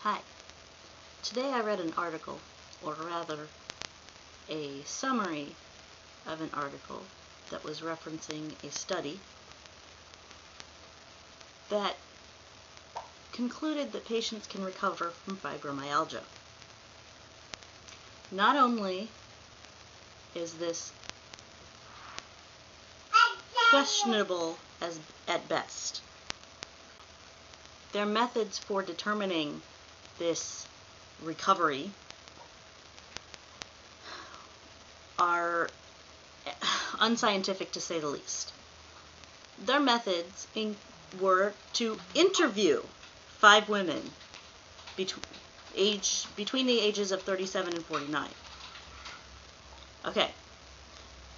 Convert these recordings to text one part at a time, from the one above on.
Hi. Today I read an article, or rather a summary of an article that was referencing a study that concluded that patients can recover from fibromyalgia. Not only is this questionable at best, their methods for determining this recovery are unscientific, to say the least. Their methods were to interview 5 women between the ages of 37 and 49. Okay,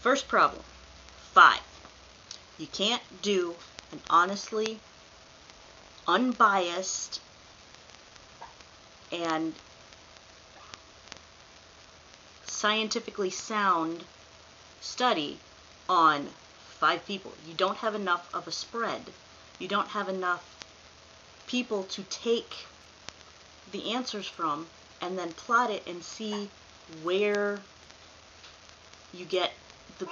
first problem, 5. You can't do an honestly, unbiased, and scientifically sound study on 5 people. You don't have enough of a spread. You don't have enough people to take the answers from and then plot it and see where you get the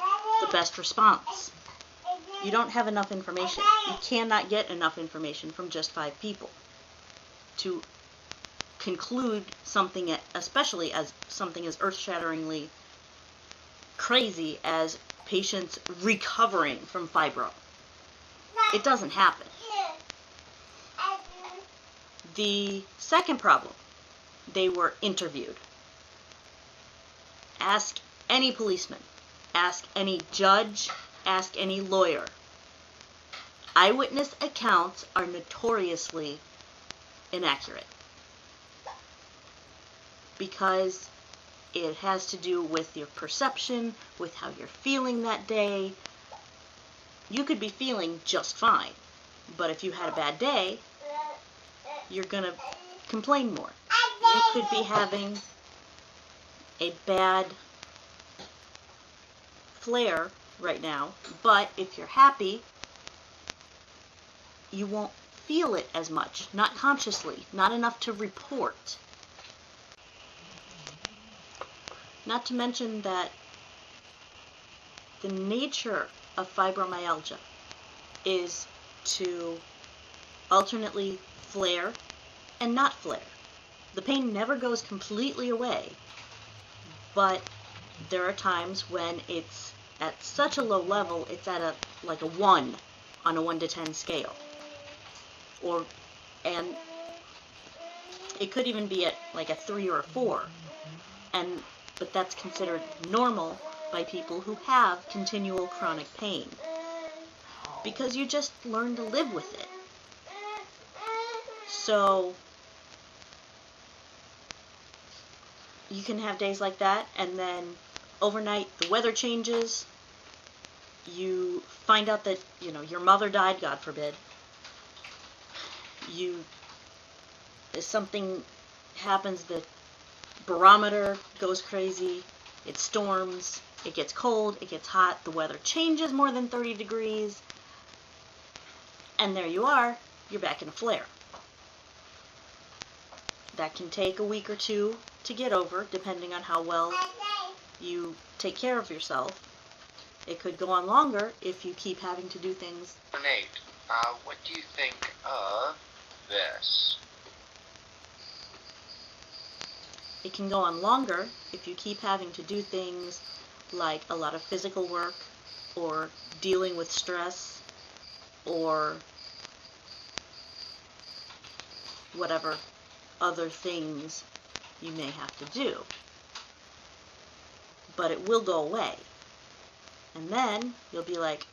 best response. You don't have enough information. You cannot get enough information from just 5 people to conclude something, especially as something as earth-shatteringly crazy as patients recovering from fibro. It doesn't happen. The second problem, they were interviewed. Ask any policeman, ask any judge, ask any lawyer. Eyewitness accounts are notoriously inaccurate because it has to do with your perception, with how you're feeling that day. You could be feeling just fine, but if you had a bad day, you're going to complain more. You could be having a bad flare right now, but if you're happy, you won't feel it as much, not consciously, not enough to report. Not to mention that the nature of fibromyalgia is to alternately flare and not flare. The pain never goes completely away, but there are times when it's at such a low level, it's at like a 1 on a 1 to 10 scale. And it could even be at like a 3 or a 4. But that's considered normal by people who have continual chronic pain, because you just learn to live with it. So you can have days like that, and then overnight the weather changes. You find out that, your mother died, God forbid. Something happens, the barometer goes crazy, it storms, it gets cold, it gets hot, the weather changes more than 30 degrees, and there you are, you're back in a flare. That can take a week or 2 to get over, depending on how well you take care of yourself. It could go on longer if you keep having to do things. Nate, what do you think of this? It can go on longer if you keep having to do things like a lot of physical work, or dealing with stress, or whatever other things you may have to do. But it will go away. And then you'll be like,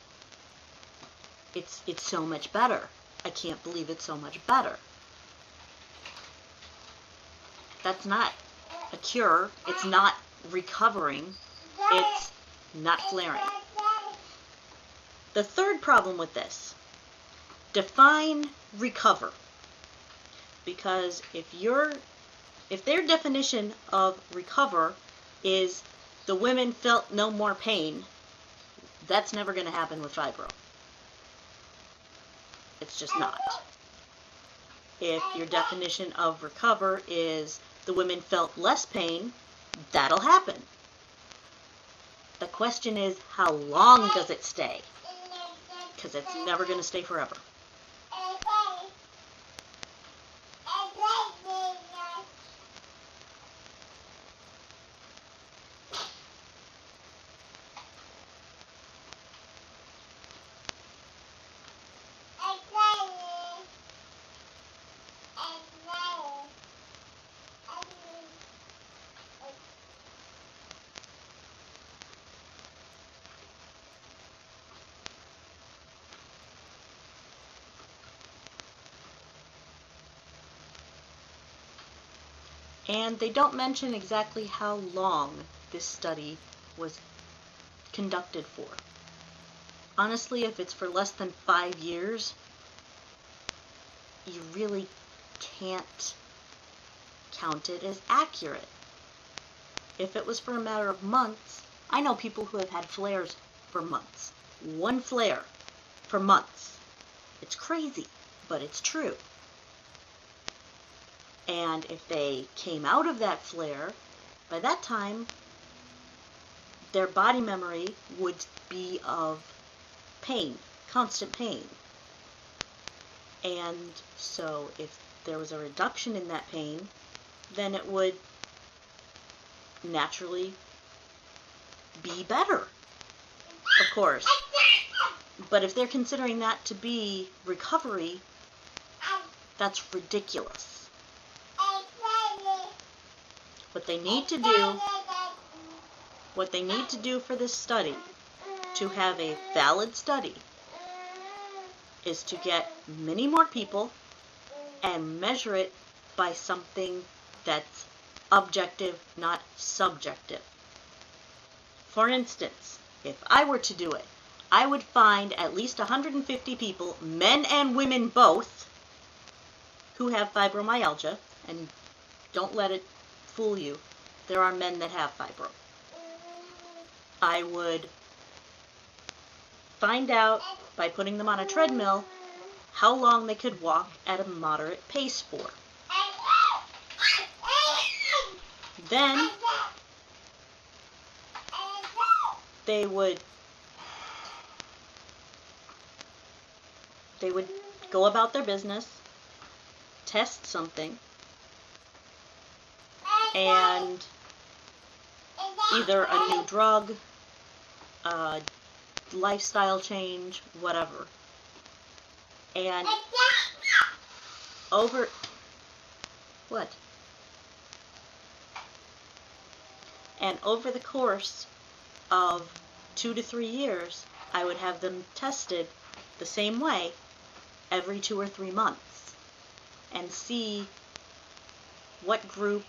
it's so much better. I can't believe it's so much better. That's not a cure. It's not recovering. It's not flaring. The third problem with this, define recover. Because if their definition of recover is the women felt no more pain, that's never going to happen with fibro. It's just not. If your definition of recover is the women felt less pain, that'll happen. The question is, how long does it stay? Because it's never going to stay forever. And they don't mention exactly how long this study was conducted for. Honestly, if it's for less than 5 years, you really can't count it as accurate. If it was for a matter of months, I know people who have had flares for months. 1 flare for months. It's crazy, but it's true. And if they came out of that flare, by that time, their body memory would be of pain, constant pain. And so if there was a reduction in that pain, then it would naturally be better, of course. But if they're considering that to be recovery, that's ridiculous. What they need to do for this study, to have a valid study, is to get many more people and measure it by something that's objective, not subjective. For instance, if I were to do it, I would find at least 150 people, men and women both, who have fibromyalgia, and don't let it fool you, there are men that have fibro. I would find out, by putting them on a treadmill, how long they could walk at a moderate pace for. Then they would go about their business, test something, and either a new drug, a lifestyle change, whatever. And over the course of 2 to 3 years, I would have them tested the same way every 2 or 3 months and see what group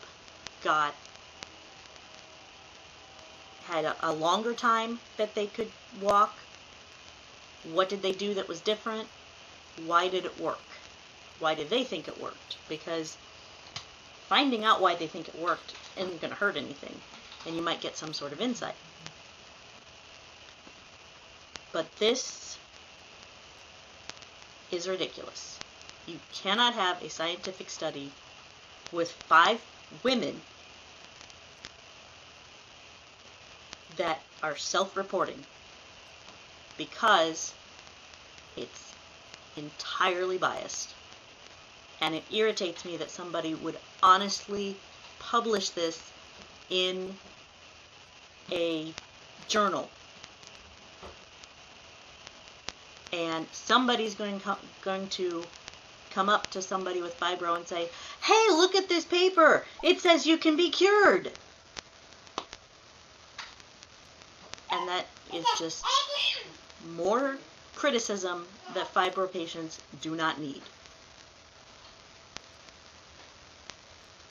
had a longer time that they could walk, what did they do that was different, why did it work, why did they think it worked, because finding out why they think it worked isn't going to hurt anything, and you might get some sort of insight. But this is ridiculous. You cannot have a scientific study with 5 women that are self-reporting, because it's entirely biased. And it irritates me that somebody would honestly publish this in a journal. And somebody's going to come up to somebody with fibro and say, "Hey, look at this paper. It says you can be cured." And that is just more criticism that fibro patients do not need.